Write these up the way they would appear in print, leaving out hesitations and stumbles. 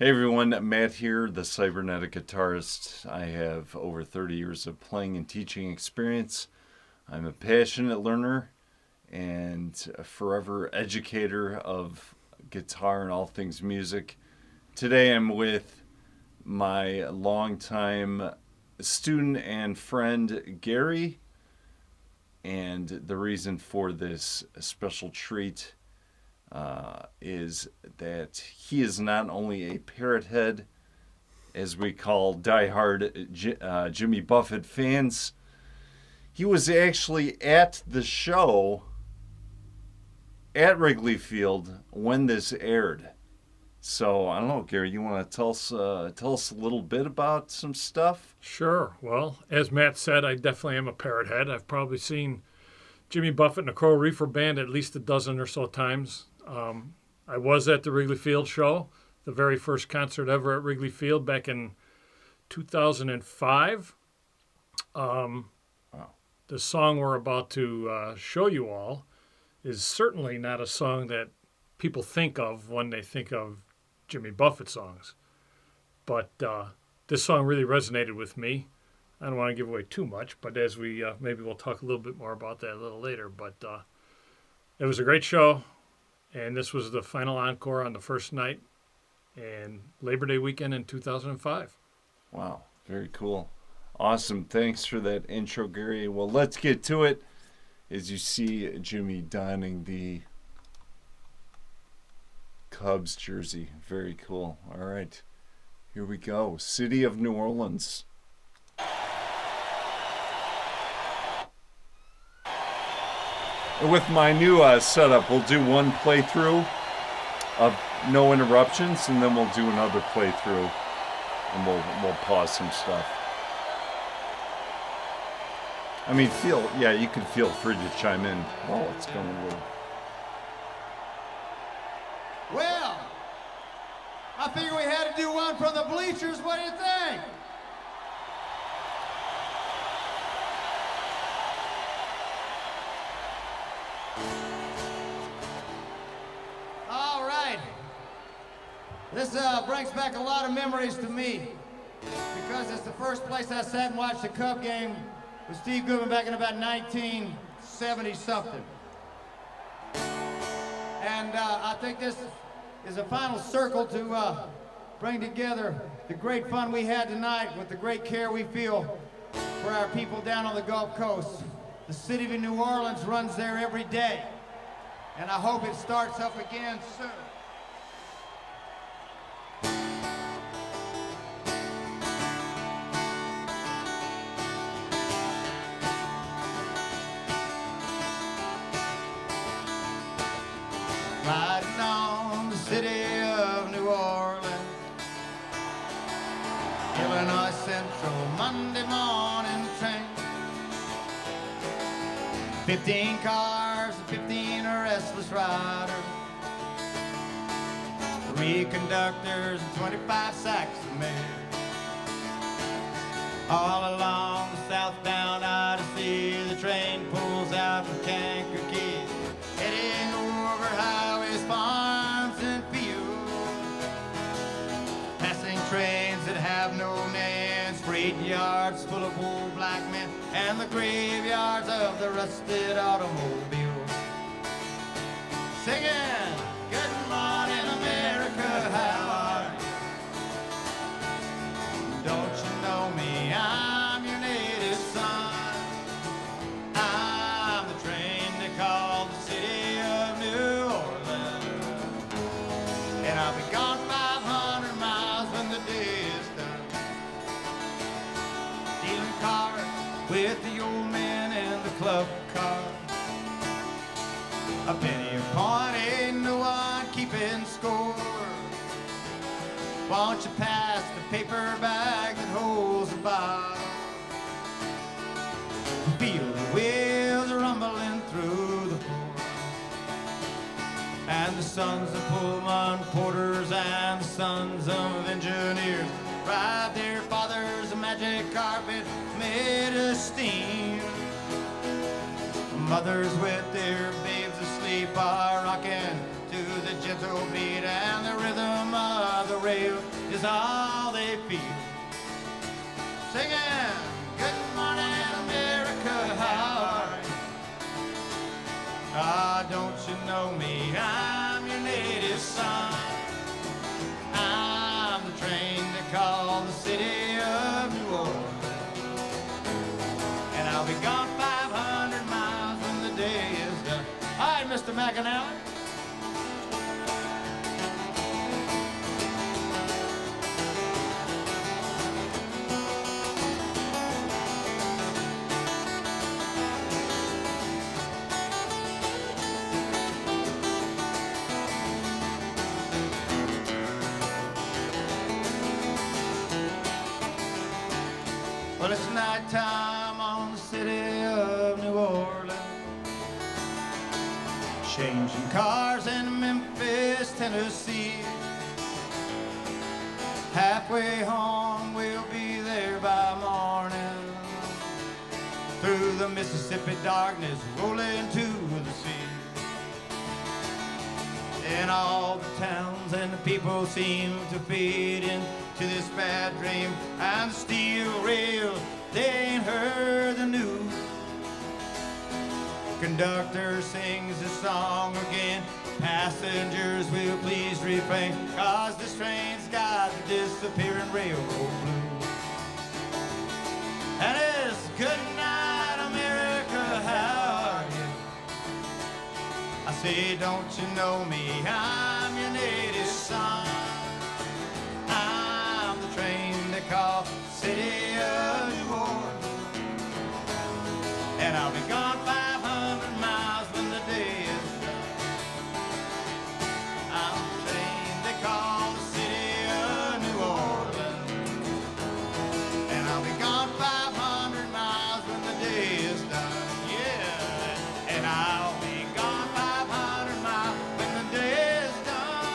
Hey everyone, Matt here, the cybernetic guitarist. I have over 30 years of playing and teaching experience. I'm a passionate learner and a forever educator of guitar and all things music. Today I'm with my longtime student and friend Gary, and the reason for this special treat is that he is not only a parrot head, as we call diehard Jimmy Buffett fans, he was actually at the show at Wrigley Field when this aired. So I don't know, Gary, you want to tell us a little bit about some stuff? Sure. Well, as Matt said, I definitely am a parrot head. I've probably seen Jimmy Buffett and the Coral Reefer Band at least a dozen or so times. I was at the Wrigley Field show, the very first concert ever at Wrigley Field back in 2005. Wow. The song we're about to show you all is certainly not a song that people think of when they think of Jimmy Buffett songs. But this song really resonated with me. I don't want to give away too much, but as we maybe we'll talk a little bit more about that a little later. But it was a great show, and this was the final encore on the first night and Labor Day weekend in 2005. Wow, very cool. Awesome. Thanks for that intro, Gary. Well, let's get to it. As you see Jimmy donning the Cubs jersey. Very cool. All right. Here we go. City of New Orleans. And with my new setup, we'll do one playthrough of no interruptions, and then we'll do another playthrough, and we'll pause some stuff. I mean, you can feel free to chime in while it's going on. Well, I figure we had to do one from the bleachers. What do you think? All right. This brings back a lot of memories to me because it's the first place I sat and watched a Cub game with Steve Goodman back in about 1970-something. And I think this is a final circle to bring together the great fun we had tonight with the great care we feel for our people down on the Gulf Coast. The city of New Orleans runs there every day, and I hope it starts up again soon. Riding on the city of New Orleans, Illinois Central Monday morning train. 15 cars and 15 restless riders, 3 conductors and 25 sacks of mail. All along the southbound Odyssey, the train pulls out from Kankakee, heading over highways, farms, and fields, passing trains that have no names, freight yards full of old black men, and the graveyards of the rusted automobiles. Singing, good morning, America, how are you? Don't you know me? I'm your native son. I'm the train they call the city of New Orleans, and I'll be gone 500 miles when the day is done, dealing cards with the old man and the club car. A penny a point, ain't no one keeping score. Won't you pass the paper bag that holds the bar? Feel the wheels rumbling through the floor, and the sons of Pullman porters and the sons of engineers ride their father's magic carpet made of steam. Mothers with their babes asleep are rocking to the gentle beat and the rhythm of the rail is all they feel. Singing, good morning, America, how are you? Ah, don't you know me? I'm your native son. I'm the train they call the city of New Orleans. And I'll be gone 500 miles when the day is done. All right, Mr. McAnally. Well, it's nighttime on the city of New Orleans. Changing cars in Memphis, Tennessee. Halfway home, we'll be there by morning. Through the Mississippi darkness, rolling to the sea. And all the towns and the people seem to fade into this bad dream. And the steel rail, they ain't heard the news. Conductor sings the song again. Passengers will please refrain, 'cause this train's got the disappearing railroad blues. And it's good night, America, how are you? I say, don't you know me? I'm your native son. I'm the train they call City of New Orleans. And I'll be gone 500 miles when the day is done. I'm the train they call the City of New Orleans. And I'll be gone 500 miles when the day is done. Yeah, and I'll be gone 500 miles when the day is done.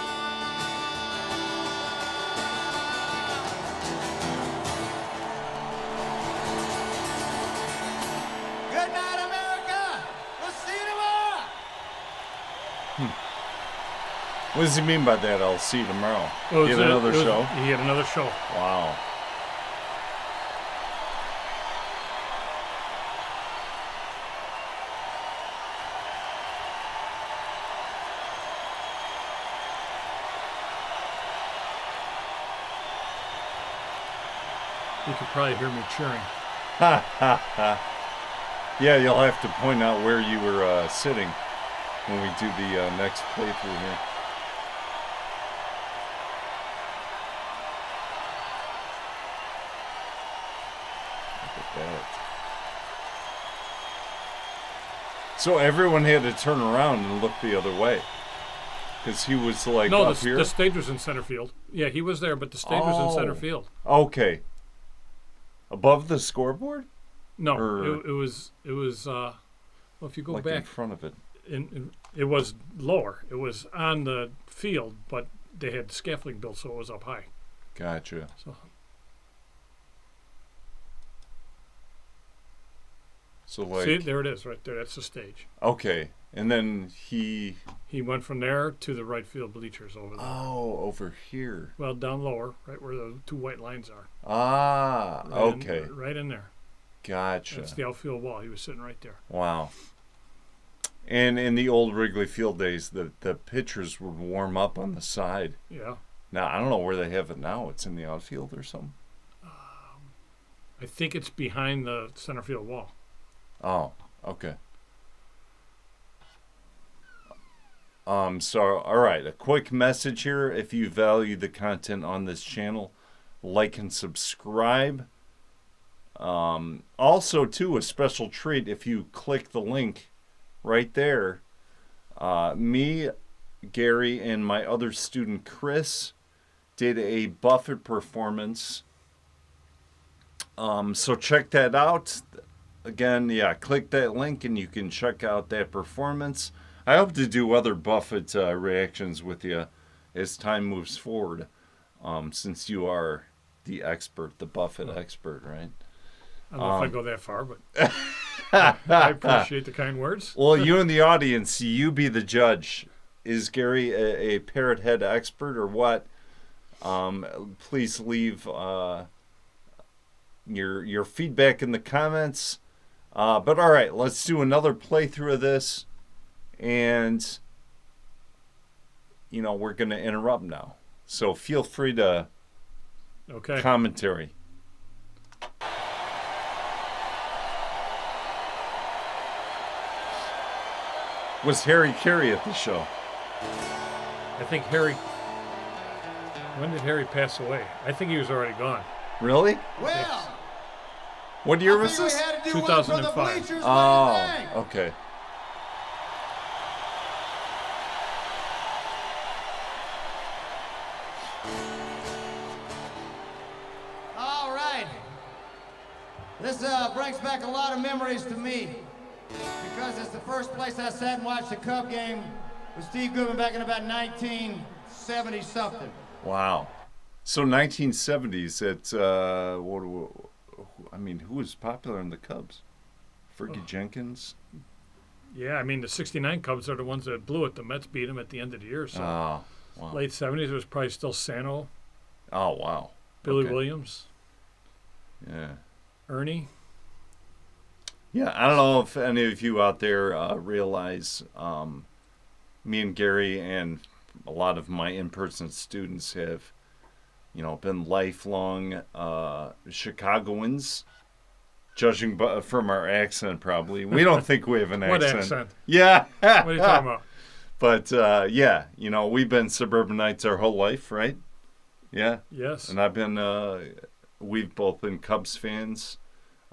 Good night, America. We'll see you tomorrow. What does he mean by that? I'll see you tomorrow. Well, Get another show? He had another show. Wow. You could probably hear me cheering. Yeah, you'll have to point out where you were sitting when we do the next playthrough here. Look at that. So everyone had to turn around and look the other way. Because he was like No, up the, here? the stage was in center field. Yeah, he was there, but the stage was in center Oh. field. Okay. Above the scoreboard? No, Or- it was. Well, if you go Like in back, front of it. it was lower. It was on the field, but they had scaffolding built, so it was up high. Gotcha. So So like, see, there it is, right there. That's the stage. okay. And then he, He went from there to the right field bleachers over there. oh, over here. Well, down lower, right where the two white lines are. Ah, Right okay. right in there. Gotcha. That's the outfield wall. He was sitting right there. Wow. And in the old Wrigley Field days, the pitchers would warm up on the side. Yeah. Now, I don't know where they have it now. It's in the outfield or something. I think it's behind the center field wall. Oh, okay. So, all right, a quick message here. If you value the content on this channel, like and subscribe. Also, too, a special treat if you click the link right there. Me, Gary, and my other student, Chris, did a Buffett performance. So check that out. Again, yeah, click that link and you can check out that performance. I hope to do other Buffett reactions with you as time moves forward, since you are the expert, the Buffett expert, right? I don't know if I go that far, but I appreciate the kind words. Well, you in the audience, you be the judge. Is Gary a parrot head expert or what? Please leave your feedback in the comments. But all right, let's do another playthrough of this, and we're going to interrupt now. So feel free to commentary. Was Harry Carey at the show? I think Harry. When did Harry pass away? I think he was already gone. Really? Well, What year was this? 2005. Oh, okay. All right. This brings back a lot of memories to me because it's the first place I sat and watched a Cub game with Steve Goodman back in about 1970-something. Wow. So 1970s, who was popular in the Cubs? Fergie Jenkins? Yeah, the 69 Cubs are the ones that blew it. The Mets beat them at the end of the year. So Wow. late 70s, it was probably still Sano, Oh, wow. Billy Okay. Williams, Yeah. Ernie. Yeah, I don't know if any of you out there realize me and Gary and a lot of my in-person students have, been lifelong Chicagoans, judging from our accent probably. We don't think we have an What accent. accent? Yeah. What are you talking about? But, we've been suburbanites our whole life, right? Yeah. Yes. And we've both been Cubs fans.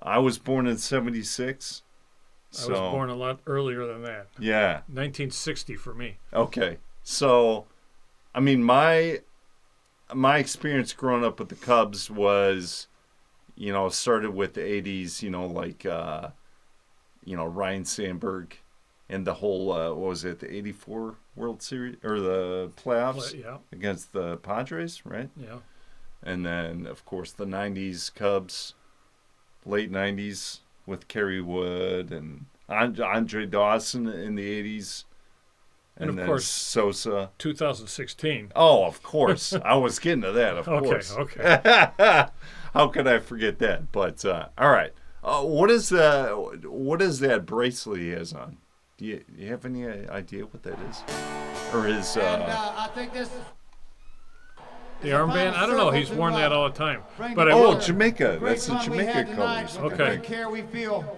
I was born in 76. I was born a lot earlier than that. Yeah. 1960 for me. Okay. So, my experience growing up with the Cubs was, started with the 80s, Ryan Sandberg and the whole, what was it, the 84 World Series, or the playoffs against the Padres, right? Yeah. And then, of course, the 90s Cubs, late 90s with Kerry Wood and Andre Dawson in the 80s. And of then course, Sosa. 2016. Oh, of course. I was getting to that, of course. Okay. How could I forget that? But, all right. What is that bracelet he has on? Do you have any idea what that is? Or his... I think this... The armband? I don't know. He's worn that all the time. But Jamaica. That's the Jamaica colors. Okay. The care we feel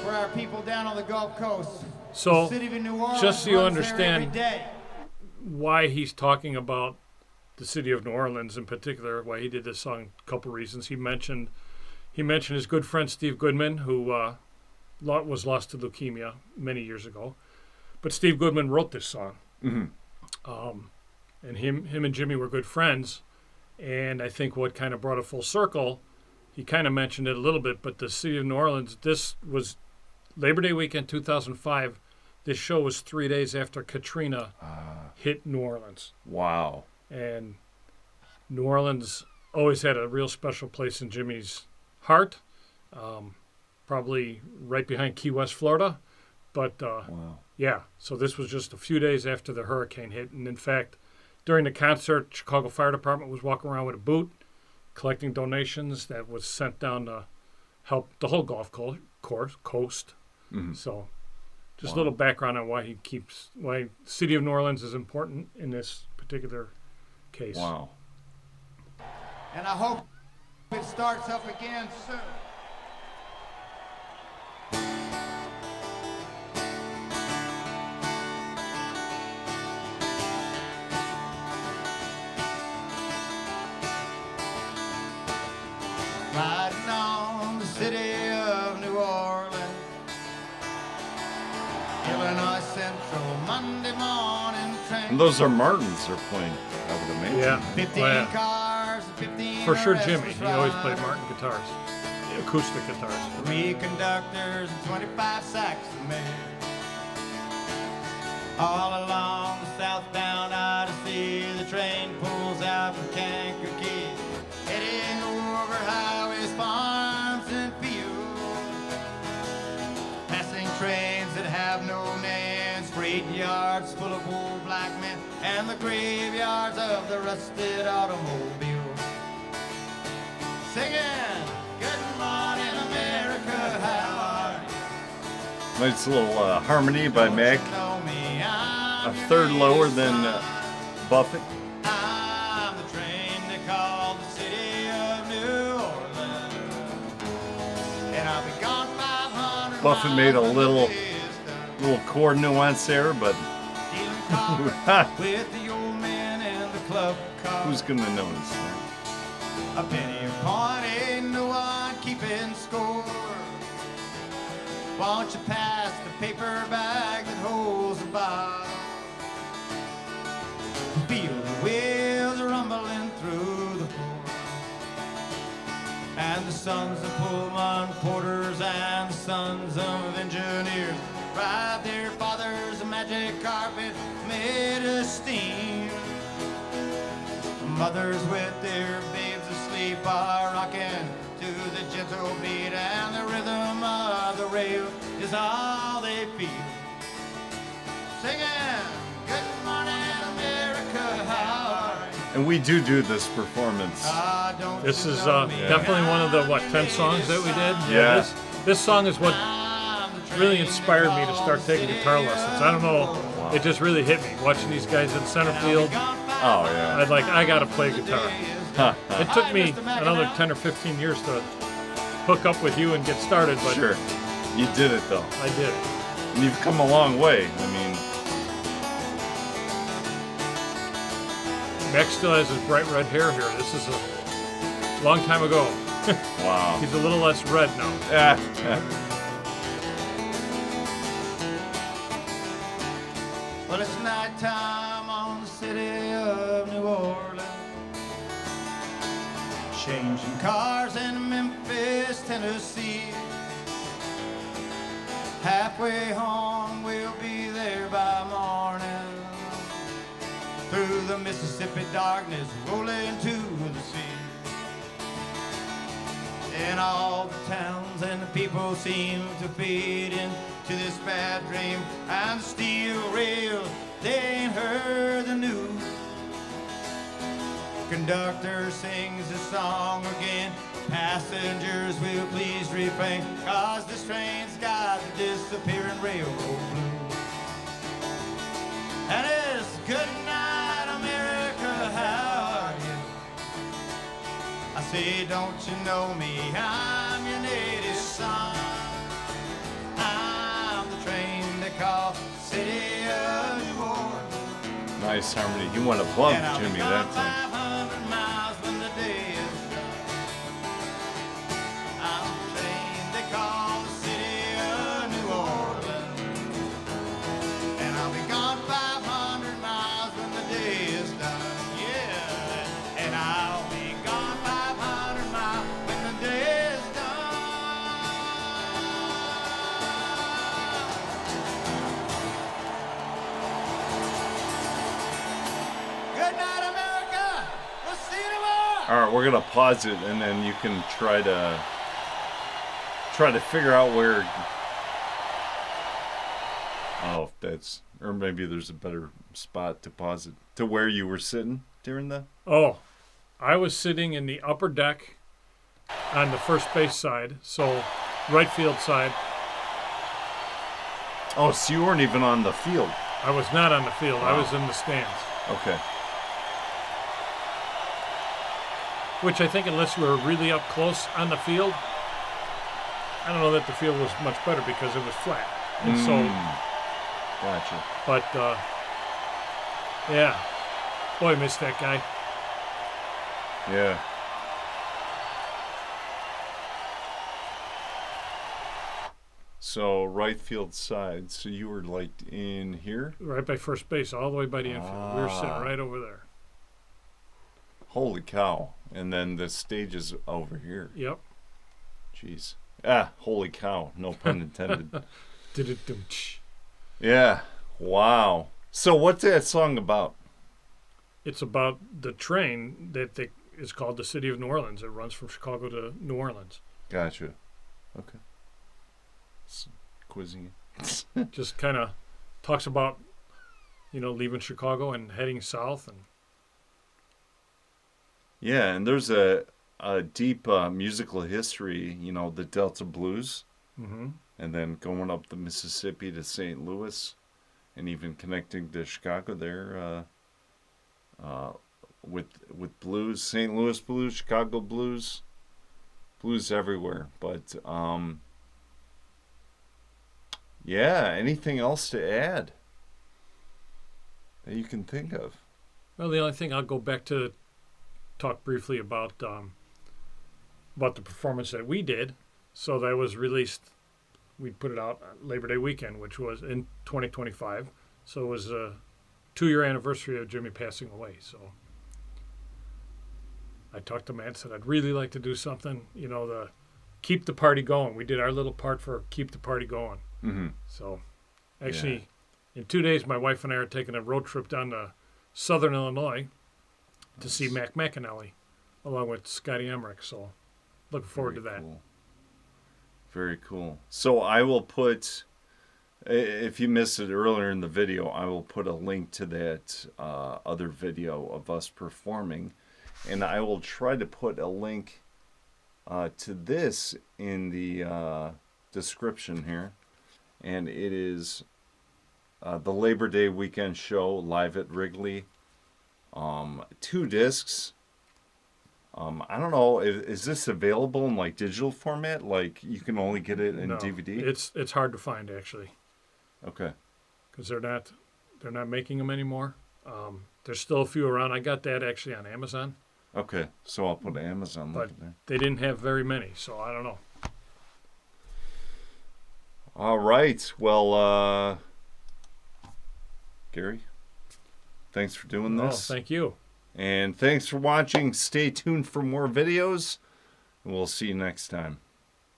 for our people down on the Gulf Coast. So, the city of New Orleans just so you runs there understand every day. why he's talking about the city of New Orleans in particular, why he did this song, a couple reasons. He mentioned his good friend Steve Goodman, who was lost to leukemia many years ago. But Steve Goodman wrote this song. Mm-hmm. And him and Jimmy were good friends. And I think what kind of brought it full circle, he kind of mentioned it a little bit, but the city of New Orleans, this was Labor Day weekend 2005. This show was 3 days after Katrina hit New Orleans. Wow. And New Orleans always had a real special place in Jimmy's heart, probably right behind Key West, Florida. But, wow. Yeah, so this was just a few days after the hurricane hit. And, in fact, during the concert, Chicago Fire Department was walking around with a boot, collecting donations that was sent down to help the whole Gulf Coast. Mm-hmm. So just a little background on why the city of New Orleans is important in this particular case. Wow. And I hope it starts up again soon. Riding on the city of New Orleans, Illinois Central, Monday morning train. And those are Martins they're playing, I would imagine. Yeah. 15 cars, 15 For sure, Jimmy. arrests He always ride. played Martin guitars, acoustic guitars. 3 conductors and 25 sacks of mail. All along the southbound Odyssey, the train pulls out from Kankakee, heading over highways, farms, and fields. Passing trains that have no names, freight yards full of old black men, and and the graveyards of the rusted automobiles. Singing, good morning America, how are you? Nice little harmony by Mac. A third lower than Buffett. I'm the train they call the city of New Orleans, and I'll be gone 500 Buffett made a miles when little the day is done. little chord nuance there, but Dealing cards with the old man in the club car. who's gonna notice? A penny a point, ain't no one keeping score. Won't you pass the paper bag that holds the bottle? Feel the wheels rumbling through the floor, and the sons of Pullman porters and the sons of engineers ride their father's magic carpet made of steam. Mothers with their babes asleep are rocking to the gentle beat, and the rhythm of the rail is all they feel. Singing, good morning America, how are you? And we do this performance. Ah, don't This you is know me? definitely one of the, 10 songs that we did? Yeah. This song is what really inspired me to start taking guitar lessons. I don't know, it just really hit me. Watching these guys in center field, Oh yeah. I gotta play guitar. Huh. It took me another 10 or 15 years to hook up with you and get started, but Sure. You did it though. I did. And you've come a long way. I mean, Max still has his bright red hair here. This is a long time ago. wow. He's a little less red now. Ah, Well, it's nighttime on the city of New Orleans. Changing cars in Memphis, Tennessee. Halfway home, we'll be there by morning. Through the Mississippi darkness, rolling to the sea. And all the towns and the people seem to fade into this bad dream. And the steel rail, they ain't heard the news. Conductor sings the song again. Passengers will please refrain, 'cause this train's got the disappearing railroad blues. And it's good night, America, how are you? I say, don't you know me? I'm your native son. I'm the train they call City of New Orleans. nice harmony. You went above And I'll be Jimmy gone that time. 500 miles when the day is done. I'm the train they call the City of New Orleans. And I'll be gone 500 miles when the day is done. Yeah. And I'll be gone 500 miles when the day is done. Good night, America. We'll see you tomorrow. All right, we're gonna pause it, and then you can try to figure out where. Oh, that's, or maybe there's a better spot to pause it to where you were sitting during the. Oh, I was sitting in the upper deck on the first base side, so right field side. Oh, so you weren't even on the field. I was not on the field. I Wow. was in the stands, Okay. which I think unless you were really up close on the field, I don't know that the field was much better because it was flat. And so, Gotcha. but yeah, boy, I missed that guy. Yeah. So right field side. So you were like in here. Right by first base, all the way by the infield. We were sitting Ah. right over there. Holy cow! And then the stage is over here. Yep. Jeez. Ah, holy cow! No pun intended. Du-du-dum-tsh. Yeah. Wow. So what's that song about? It's about the train that is called the City of New Orleans. It runs from Chicago to New Orleans. Gotcha. Okay. Quizzing you. Just kind of talks about leaving Chicago and heading south. And Yeah, and there's a deep musical history, the Delta Blues, hmm and then going up the Mississippi to St. Louis, and even connecting to Chicago there with blues, St. Louis blues, Chicago blues, blues everywhere. But yeah, anything else to add that you can think of? well, the only thing I'll go back to talk briefly about the performance that we did. So that was released. We put it out Labor Day weekend, which was in 2025. So it was a 2-year anniversary of Jimmy passing away. So I talked to Matt and said I'd really like to do something, to keep the party going. We did our little part for keep the party going. Mm-hmm. So actually, in 2 days, my wife and I are taking a road trip down to Southern Illinois to see Mac McAnally, along with Scotty Emmerich. So looking forward to that. Cool. Very cool. So I will put, if you missed it earlier in the video, I will put a link to that other video of us performing. And I will try to put a link to this in the description here. And it is the Labor Day weekend show live at Wrigley. 2 discs. I don't know. Is this available in like digital format? Like you can only get it in No, DVD? it's hard to find actually, Okay. because they're not making them anymore. There's still a few around. I got that actually on Amazon, Okay. So I'll put Amazon but link there. they didn't have very many, so I don't know. All right. Well, Gary, thanks for doing Oh, this. thank you. And thanks for watching. Stay tuned for more videos. And we'll see you next time.